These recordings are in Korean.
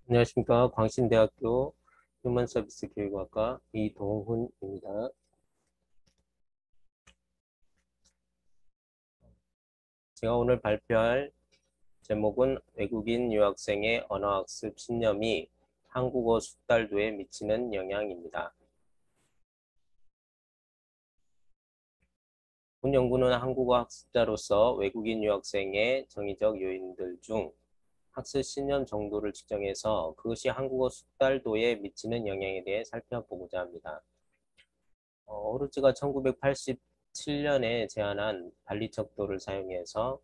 안녕하십니까. 광신대학교 휴먼서비스 교육학과 이동훈입니다. 제가 오늘 발표할 제목은 외국인 유학생의 언어학습 신념이 한국어 숙달도에 미치는 영향입니다. 본 연구는 한국어 학습자로서 외국인 유학생의 정의적 요인들 중 학습 신념 정도를 측정해서 그것이 한국어 숙달도에 미치는 영향에 대해 살펴보고자 합니다. 오르츠가 1987년에 제안한 발리 척도를 사용해서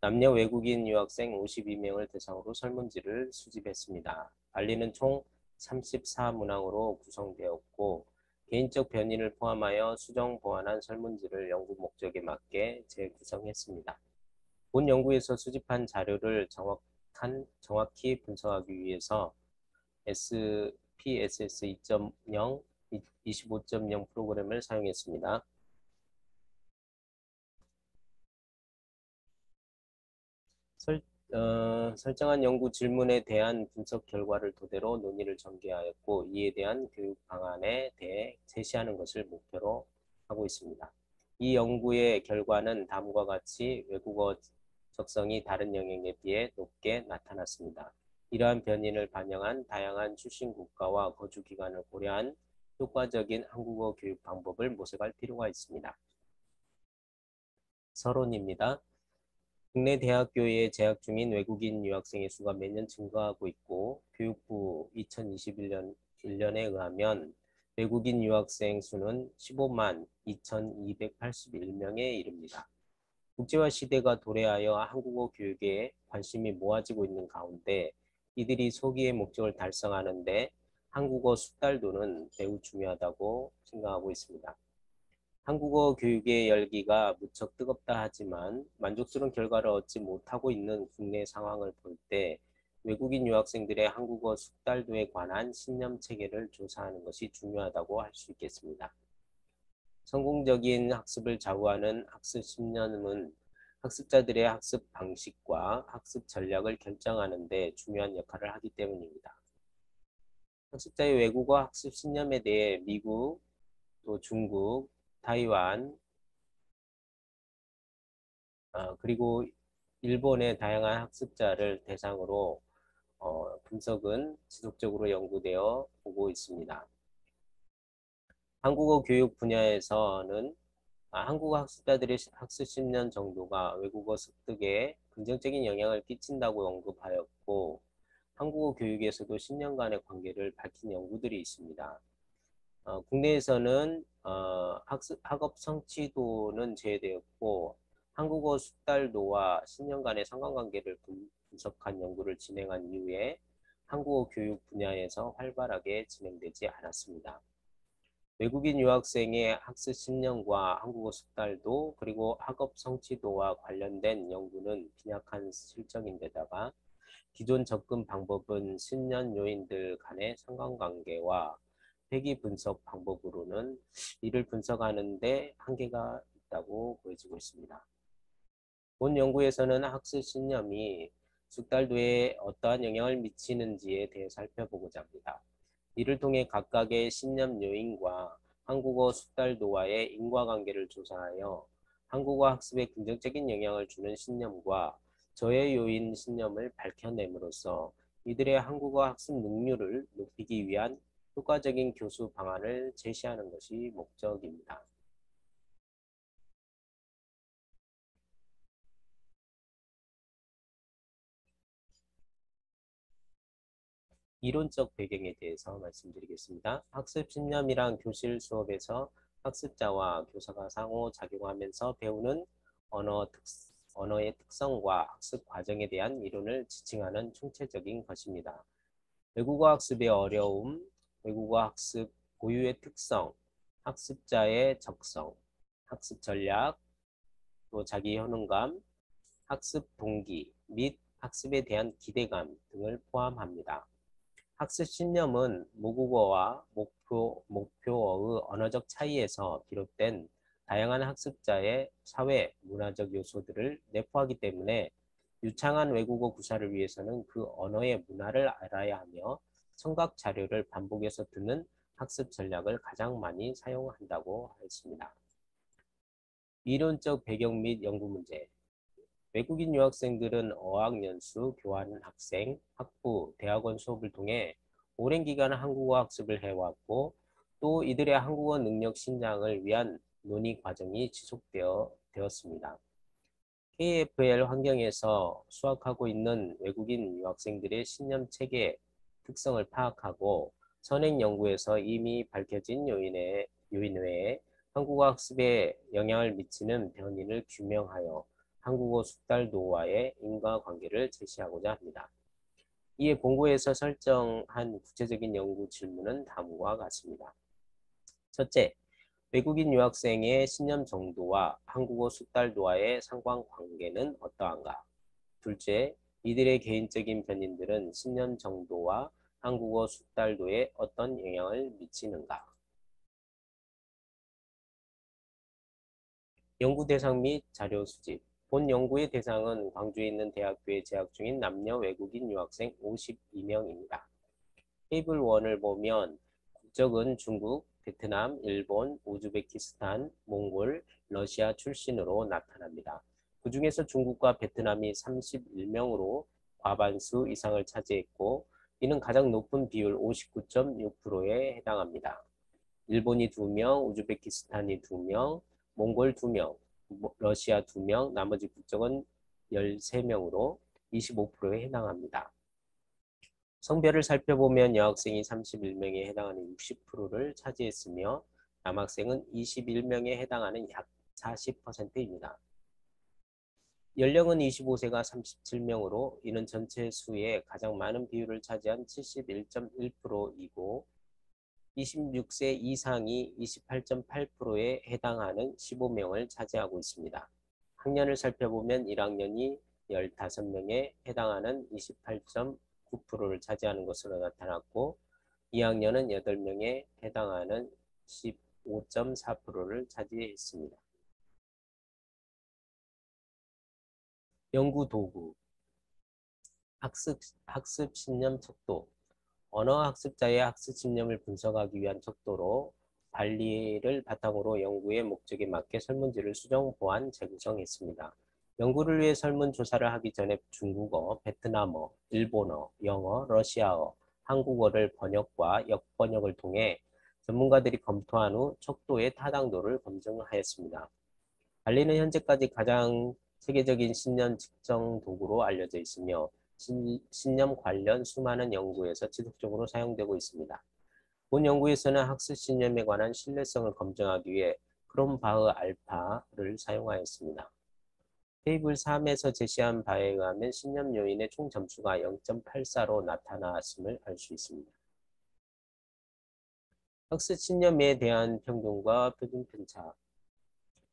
남녀 외국인 유학생 52명을 대상으로 설문지를 수집했습니다. 발리는 총 34문항으로 구성되었고 개인적 변인을 포함하여 수정 보완한 설문지를 연구 목적에 맞게 재구성했습니다. 본 연구에서 수집한 자료를 정확히 분석하기 위해서 SPSS 2.0, 25.0 프로그램을 사용했습니다. 설, 설정한 연구 질문에 대한 분석 결과를 토대로 논의를 전개하였고 이에 대한 교육 방안에 대해 제시하는 것을 목표로 하고 있습니다. 이 연구의 결과는 다음과 같이 외국어 적성이 다른 영역에 비해 높게 나타났습니다. 이러한 변인을 반영한 다양한 출신 국가와 거주 기간을 고려한 효과적인 한국어 교육 방법을 모색할 필요가 있습니다. 서론입니다. 국내 대학교에 재학 중인 외국인 유학생의 수가 매년 증가하고 있고 교육부 2021년에 의하면 외국인 유학생 수는 15만 2,281명에 이릅니다. 국제화 시대가 도래하여 한국어 교육에 관심이 모아지고 있는 가운데 이들이 소기의 목적을 달성하는 데 한국어 숙달도는 매우 중요하다고 생각하고 있습니다. 한국어 교육의 열기가 무척 뜨겁다 하지만 만족스러운 결과를 얻지 못하고 있는 국내 상황을 볼 때 외국인 유학생들의 한국어 숙달도에 관한 신념 체계를 조사하는 것이 중요하다고 할 수 있겠습니다. 성공적인 학습을 좌우하는 학습 신념은 학습자들의 학습 방식과 학습 전략을 결정하는 데 중요한 역할을 하기 때문입니다. 학습자의 외국어 학습 신념에 대해 미국, 또 중국, 타이완, 그리고 일본의 다양한 학습자를 대상으로 분석은 지속적으로 연구되어 오고 있습니다. 한국어 교육 분야에서는 한국어 학습자들의 학습 신념 정도가 외국어 습득에 긍정적인 영향을 끼친다고 언급하였고 한국어 교육에서도 신념 간의 관계를 밝힌 연구들이 있습니다. 국내에서는 학업 성취도는 제외되었고 한국어 숙달도와 신념 간의 상관관계를 분석한 연구를 진행한 이후에 한국어 교육 분야에서 활발하게 진행되지 않았습니다. 외국인 유학생의 학습 신념과 한국어 숙달도 그리고 학업 성취도와 관련된 연구는 빈약한 실정인데다가 기존 접근 방법은 신념 요인들 간의 상관관계와 회귀 분석 방법으로는 이를 분석하는 데 한계가 있다고 보여지고 있습니다. 본 연구에서는 학습 신념이 숙달도에 어떠한 영향을 미치는지에 대해 살펴보고자 합니다. 이를 통해 각각의 신념 요인과 한국어 숙달도와의 인과관계를 조사하여 한국어 학습에 긍정적인 영향을 주는 신념과 저해 요인 신념을 밝혀냄으로써 이들의 한국어 학습 능률을 높이기 위한 효과적인 교수 방안을 제시하는 것이 목적입니다. 이론적 배경에 대해서 말씀드리겠습니다. 학습 신념이란 교실 수업에서 학습자와 교사가 상호작용하면서 배우는 언어 언어의 특성과 학습 과정에 대한 이론을 지칭하는 총체적인 것입니다. 외국어 학습의 어려움, 외국어 학습 고유의 특성, 학습자의 적성, 학습 전략, 또 자기 효능감, 학습 동기 및 학습에 대한 기대감 등을 포함합니다. 학습 신념은 모국어와 목표어의 언어적 차이에서 비롯된 다양한 학습자의 사회, 문화적 요소들을 내포하기 때문에 유창한 외국어 구사를 위해서는 그 언어의 문화를 알아야 하며 청각 자료를 반복해서 듣는 학습 전략을 가장 많이 사용한다고 했습니다. 이론적 배경 및 연구 문제. 외국인 유학생들은 어학연수, 교환학생, 학부, 대학원 수업을 통해 오랜 기간 한국어 학습을 해왔고 또 이들의 한국어 능력 신장을 위한 논의 과정이 지속되었습니다. KFL 환경에서 수학하고 있는 외국인 유학생들의 신념 체계 특성을 파악하고 선행 연구에서 이미 밝혀진 요인 외에 한국어 학습에 영향을 미치는 변인을 규명하여 한국어 숙달도와의 인과관계를 제시하고자 합니다. 이에 본고에서 설정한 구체적인 연구 질문은 다음과 같습니다. 첫째, 외국인 유학생의 신념 정도와 한국어 숙달도와의 상관관계는 어떠한가? 둘째, 이들의 개인적인 변인들은 신념 정도와 한국어 숙달도에 어떤 영향을 미치는가? 연구 대상 및 자료 수집. 본 연구의 대상은 광주에 있는 대학교에 재학 중인 남녀 외국인 유학생 52명입니다. 테이블 1을 보면 국적은 중국, 베트남, 일본, 우즈베키스탄, 몽골, 러시아 출신으로 나타납니다. 그 중에서 중국과 베트남이 31명으로 과반수 이상을 차지했고 이는 가장 높은 비율 59.6%에 해당합니다. 일본이 2명, 우즈베키스탄이 2명, 몽골 2명, 러시아 2명, 나머지 국적은 13명으로 25%에 해당합니다. 성별을 살펴보면 여학생이 31명에 해당하는 60%를 차지했으며 남학생은 21명에 해당하는 약 40%입니다. 연령은 25세가 37명으로 이는 전체 수의 가장 많은 비율을 차지한 71.1%이고 26세 이상이 28.8%에 해당하는 15명을 차지하고 있습니다. 학년을 살펴보면 1학년이 15명에 해당하는 28.9%를 차지하는 것으로 나타났고 2학년은 8명에 해당하는 15.4%를 차지했습니다. 연구 도구, 학습 신념 척도, 언어 학습자의 학습 신념을 분석하기 위한 척도로 발리를 바탕으로 연구의 목적에 맞게 설문지를 수정, 보완, 재구성했습니다. 연구를 위해 설문조사를 하기 전에 중국어, 베트남어, 일본어, 영어, 러시아어, 한국어를 번역과 역번역을 통해 전문가들이 검토한 후 척도의 타당도를 검증하였습니다. 발리는 현재까지 가장 세계적인 신념 측정 도구로 알려져 있으며 신념 관련 수많은 연구에서 지속적으로 사용되고 있습니다. 본 연구에서는 학습 신념에 관한 신뢰성을 검증하기 위해 크롬바흐 알파를 사용하였습니다. 테이블 3에서 제시한 바에 의하면 신념 요인의 총 점수가 0.84로 나타났음을 알 수 있습니다. 학습 신념에 대한 평균과 표준 편차.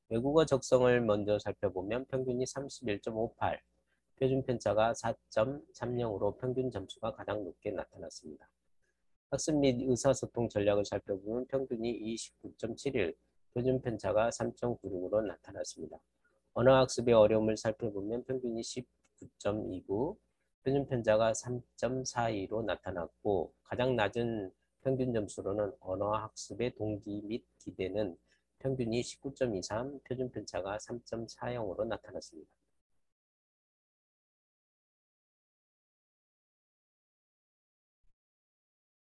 외국어 적성을 먼저 살펴보면 평균이 31.58, 표준 편차가 4.30으로 평균 점수가 가장 높게 나타났습니다. 학습 및 의사소통 전략을 살펴보면 평균이 29.71, 표준 편차가 3.96으로 나타났습니다. 언어학습의 어려움을 살펴보면 평균이 19.29, 표준 편차가 3.42로 나타났고 가장 낮은 평균 점수로는 언어학습의 동기 및 기대는 평균이 19.23, 표준 편차가 3.40으로 나타났습니다.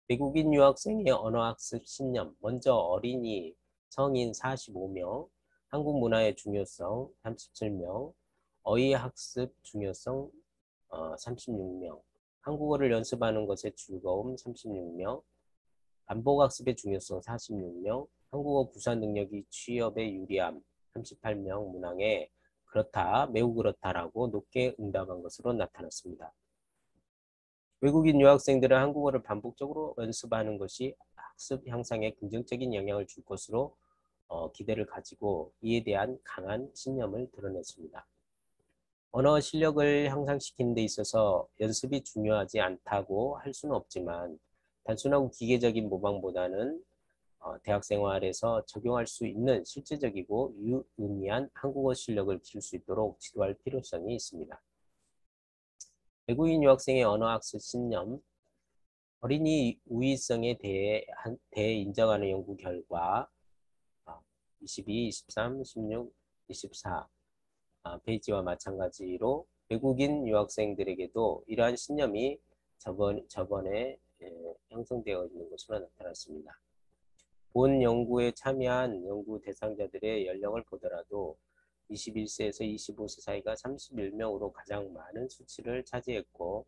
외국인 유학생의 언어학습 신념, 먼저 어린이, 성인 45명, 한국 문화의 중요성 37명, 어휘학습 중요성 36명, 한국어를 연습하는 것의 즐거움 36명, 반복학습의 중요성 46명, 한국어 구사 능력이 취업에 유리함 38명 문항에 그렇다, 매우 그렇다라고 높게 응답한 것으로 나타났습니다. 외국인 유학생들은 한국어를 반복적으로 연습하는 것이 학습 향상에 긍정적인 영향을 줄 것으로 기대를 가지고 이에 대한 강한 신념을 드러냈습니다. 언어 실력을 향상시키는 데 있어서 연습이 중요하지 않다고 할 수는 없지만 단순하고 기계적인 모방보다는 대학 생활에서 적용할 수 있는 실제적이고 유의미한 한국어 실력을 기를 수 있도록 지도할 필요성이 있습니다. 외국인 유학생의 언어학습 신념, 어린이 우위성에 대해 인정하는 연구 결과 22, 23, 16, 24 페이지와 마찬가지로 외국인 유학생들에게도 이러한 신념이 저번에 형성되어 있는 것으로 나타났습니다. 본 연구에 참여한 연구 대상자들의 연령을 보더라도 21세에서 25세 사이가 31명으로 가장 많은 수치를 차지했고,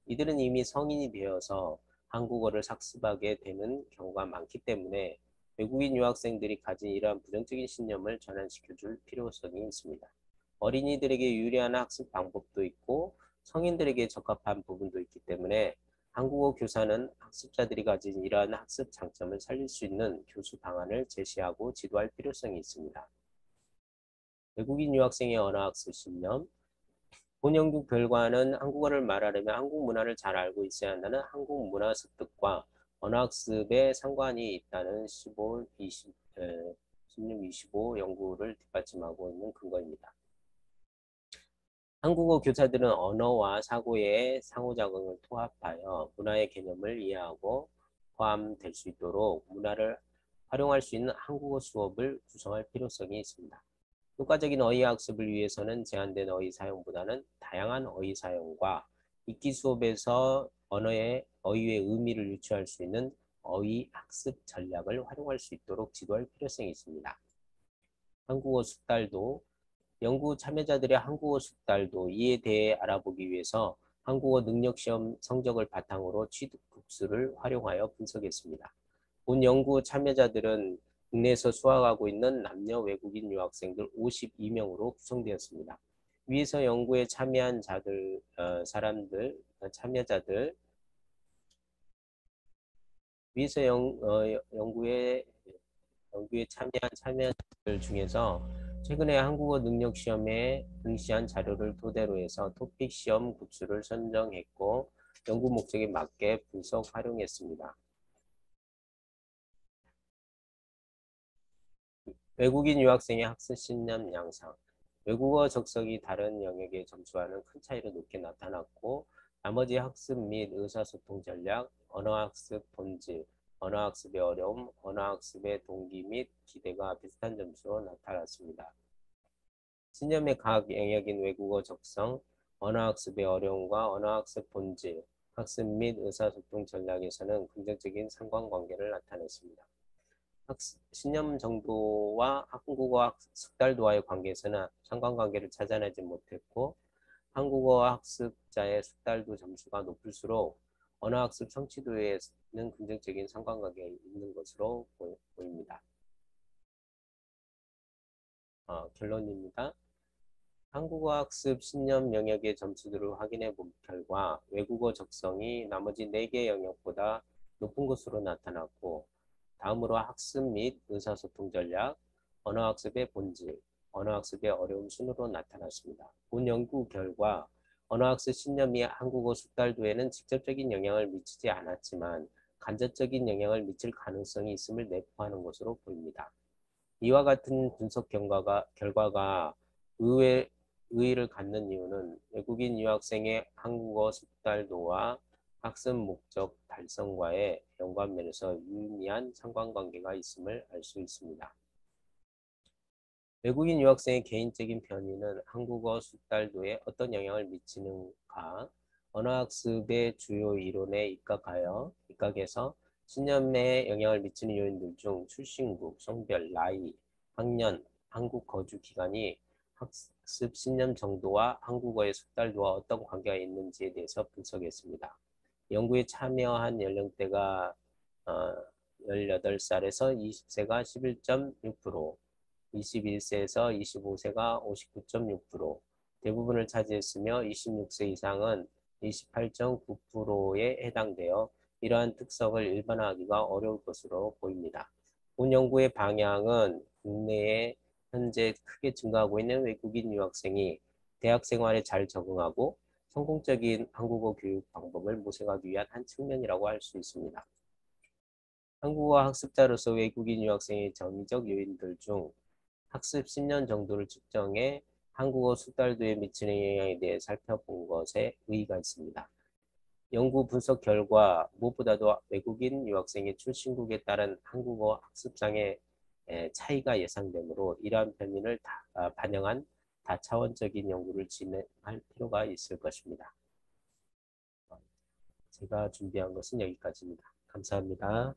이들은 이미 성인이 되어서 한국어를 학습하게 되는 경우가 많기 때문에 외국인 유학생들이 가진 이러한 부정적인 신념을 전환시켜줄 필요성이 있습니다. 어린이들에게 유리한 학습 방법도 있고 성인들에게 적합한 부분도 있기 때문에 한국어 교사는 학습자들이 가진 이러한 학습 장점을 살릴 수 있는 교수 방안을 제시하고 지도할 필요성이 있습니다. 외국인 유학생의 언어학습 신념. 본 연구 결과는 한국어를 말하려면 한국 문화를 잘 알고 있어야 한다는 한국 문화 습득과 언어학습에 상관이 있다는 16, 25 연구를 뒷받침하고 있는 근거입니다. 한국어 교사들은 언어와 사고의 상호작용을 통합하여 문화의 개념을 이해하고 포함될 수 있도록 문화를 활용할 수 있는 한국어 수업을 구성할 필요성이 있습니다. 효과적인 어휘 학습을 위해서는 제한된 어휘 사용보다는 다양한 어휘 사용과 읽기 수업에서 어휘의 의미를 유추할 수 있는 어휘 학습 전략을 활용할 수 있도록 지도할 필요성이 있습니다. 한국어 숙달도. 연구 참여자들의 한국어 숙달도 이에 대해 알아보기 위해서 한국어 능력시험 성적을 바탕으로 취득 국수를 활용하여 분석했습니다. 본 연구 참여자들은 국내에서 수학하고 있는 남녀 외국인 유학생들 52명으로 구성되었습니다. 위에서 연구에 참여한 참여자들, 위에서 연구에 참여한 참여자들 중에서 최근에 한국어 능력 시험에 응시한 자료를 토대로 해서 토픽 시험 급수를 선정했고 연구 목적에 맞게 분석 활용했습니다. 외국인 유학생의 학습 신념 양상. 외국어 적성이 다른 영역의 점수와는 큰 차이로 높게 나타났고 나머지 학습 및 의사소통 전략, 언어학습 본질, 언어학습의 어려움, 언어학습의 동기 및 기대가 비슷한 점수로 나타났습니다. 신념의 각 영역인 외국어 적성, 언어학습의 어려움과 언어학습 본질, 학습 및 의사소통 전략에서는 긍정적인 상관관계를 나타냈습니다. 신념 정도와 한국어 숙달도와의 관계에서는 상관관계를 찾아내지 못했고 한국어 학습자의 숙달도 점수가 높을수록 언어학습 성취도에는 긍정적인 상관관계가 있는 것으로 보입니다. 결론입니다. 한국어 학습 신념 영역의 점수들을 확인해 본 결과 외국어 적성이 나머지 4개 영역보다 높은 것으로 나타났고 다음으로 학습 및 의사소통 전략, 언어학습의 본질, 언어학습의 어려움 순으로 나타났습니다. 본 연구 결과 언어학습 신념이 한국어 숙달도에는 직접적인 영향을 미치지 않았지만 간접적인 영향을 미칠 가능성이 있음을 내포하는 것으로 보입니다. 이와 같은 분석 결과가 의의를 갖는 이유는 외국인 유학생의 한국어 숙달도와 학습 목적 달성과의 연관면에서 유의미한 상관관계가 있음을 알 수 있습니다. 외국인 유학생의 개인적인 변이는 한국어 숙달도에 어떤 영향을 미치는가, 언어학습의 주요 이론에 입각해서 신념에 영향을 미치는 요인들 중 출신국, 성별, 나이, 학년, 한국 거주 기간이 학습 신념 정도와 한국어의 숙달도와 어떤 관계가 있는지에 대해서 분석했습니다. 연구에 참여한 연령대가 18살에서 20세가 11.6%, 21세에서 25세가 59.6%, 대부분을 차지했으며 26세 이상은 28.9%에 해당되어 이러한 특성을 일반화하기가 어려울 것으로 보입니다. 본 연구의 방향은 국내에 현재 크게 증가하고 있는 외국인 유학생이 대학 생활에 잘 적응하고 성공적인 한국어 교육 방법을 모색하기 위한 한 측면이라고 할 수 있습니다. 한국어 학습자로서 외국인 유학생의 정의적 요인들 중 학습 10년 정도를 측정해 한국어 숙달도에 미치는 영향에 대해 살펴본 것에 의의가 있습니다. 연구 분석 결과 무엇보다도 외국인 유학생의 출신국에 따른 한국어 학습상의 차이가 예상되므로 이러한 편견을 반영한 다차원적인 연구를 진행할 필요가 있을 것입니다. 제가 준비한 것은 여기까지입니다. 감사합니다.